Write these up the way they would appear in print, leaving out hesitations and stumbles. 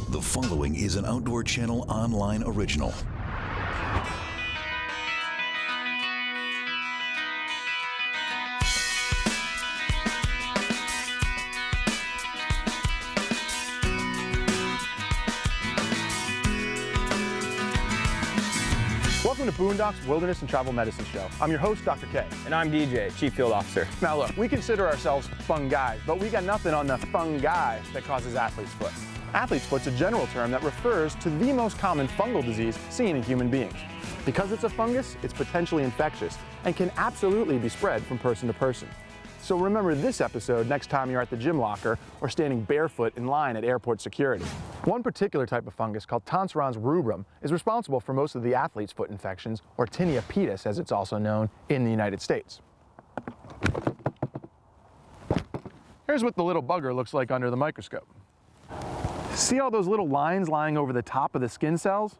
The following is an Outdoor Channel online original. Welcome to BoonDOCS Wilderness and Travel Medicine Show. I'm your host, Dr. K. And I'm DJ, Chief Field Officer. Now look, we consider ourselves fun guys, but we got nothing on the fungi that causes athlete's foot. Athlete's foot's a general term that refers to the most common fungal disease seen in human beings. Because it's a fungus, it's potentially infectious and can absolutely be spread from person to person. So remember this episode next time you're at the gym locker or standing barefoot in line at airport security. One particular type of fungus called Tonsurans rubrum is responsible for most of the athlete's foot infections, or tinea pedis as it's also known, in the United States. Here's what the little bugger looks like under the microscope. See all those little lines lying over the top of the skin cells?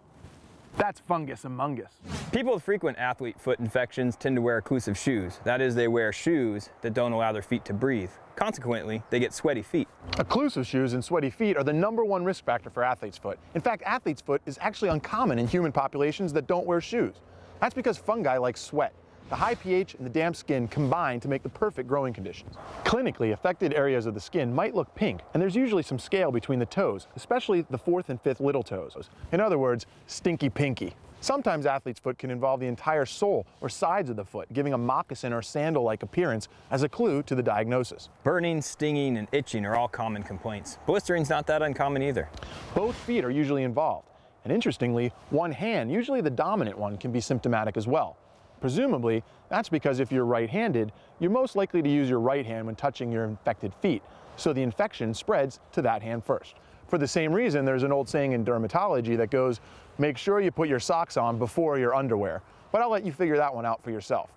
That's fungus among us. People with frequent athlete foot infections tend to wear occlusive shoes. That is, they wear shoes that don't allow their feet to breathe. Consequently, they get sweaty feet. Occlusive shoes and sweaty feet are the #1 risk factor for athlete's foot. In fact, athlete's foot is actually uncommon in human populations that don't wear shoes. That's because fungi like sweat. The high pH and the damp skin combine to make the perfect growing conditions. Clinically, affected areas of the skin might look pink, and there's usually some scale between the toes, especially the 4th and 5th little toes. In other words, stinky pinky. Sometimes athlete's foot can involve the entire sole or sides of the foot, giving a moccasin or sandal-like appearance as a clue to the diagnosis. Burning, stinging, and itching are all common complaints. Blistering's not that uncommon either. Both feet are usually involved, and interestingly, one hand, usually the dominant one, can be symptomatic as well. Presumably, that's because if you're right-handed, you're most likely to use your right hand when touching your infected feet, so the infection spreads to that hand first. For the same reason, there's an old saying in dermatology that goes, make sure you put your socks on before your underwear. But I'll let you figure that one out for yourself.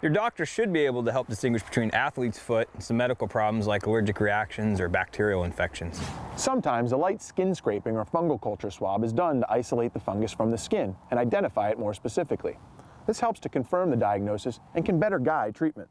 Your doctor should be able to help distinguish between athlete's foot and some medical problems like allergic reactions or bacterial infections. Sometimes a light skin scraping or fungal culture swab is done to isolate the fungus from the skin and identify it more specifically. This helps to confirm the diagnosis and can better guide treatment.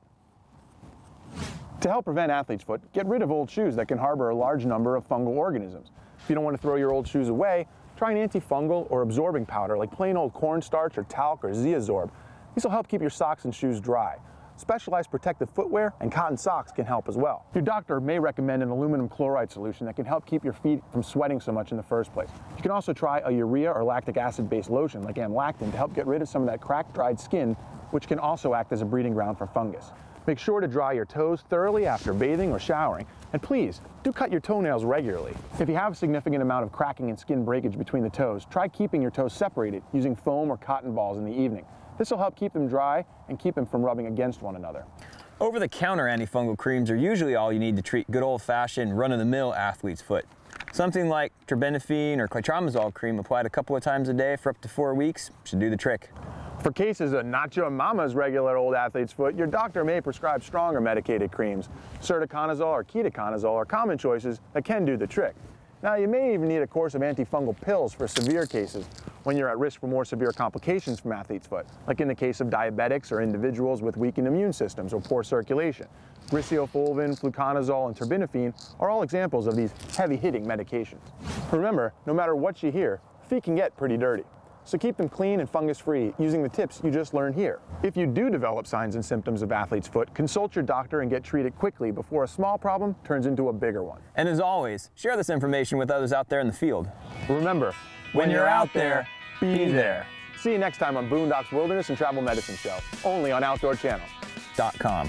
To help prevent athlete's foot, get rid of old shoes that can harbor a large number of fungal organisms. If you don't want to throw your old shoes away, try an antifungal or absorbing powder like plain old cornstarch or talc or Zeazorb. These will help keep your socks and shoes dry. Specialized protective footwear and cotton socks can help as well. Your doctor may recommend an aluminum chloride solution that can help keep your feet from sweating so much in the first place. You can also try a urea or lactic acid-based lotion like amlactin to help get rid of some of that cracked, dried skin, which can also act as a breeding ground for fungus. Make sure to dry your toes thoroughly after bathing or showering, and please, do cut your toenails regularly. If you have a significant amount of cracking and skin breakage between the toes, try keeping your toes separated using foam or cotton balls in the evening. This will help keep them dry and keep them from rubbing against one another. Over-the-counter antifungal creams are usually all you need to treat good old-fashioned, run-of-the-mill athlete's foot. Something like terbinafine or clotrimazole cream applied a couple of times a day for up to 4 weeks should do the trick. For cases of not your mama's regular old athlete's foot, your doctor may prescribe stronger medicated creams. Sertaconazole or ketoconazole are common choices that can do the trick. Now, you may even need a course of antifungal pills for severe cases when you're at risk for more severe complications from athlete's foot, like in the case of diabetics or individuals with weakened immune systems or poor circulation. Griseofulvin, fluconazole, and terbinafine are all examples of these heavy-hitting medications. Remember, no matter what you hear, feet can get pretty dirty. So keep them clean and fungus-free using the tips you just learned here. If you do develop signs and symptoms of athlete's foot, consult your doctor and get treated quickly before a small problem turns into a bigger one. And as always, share this information with others out there in the field. Remember, when you're out there, be there. See you next time on BoonDOCS Wilderness and Travel Medicine Show, only on OutdoorChannel.com.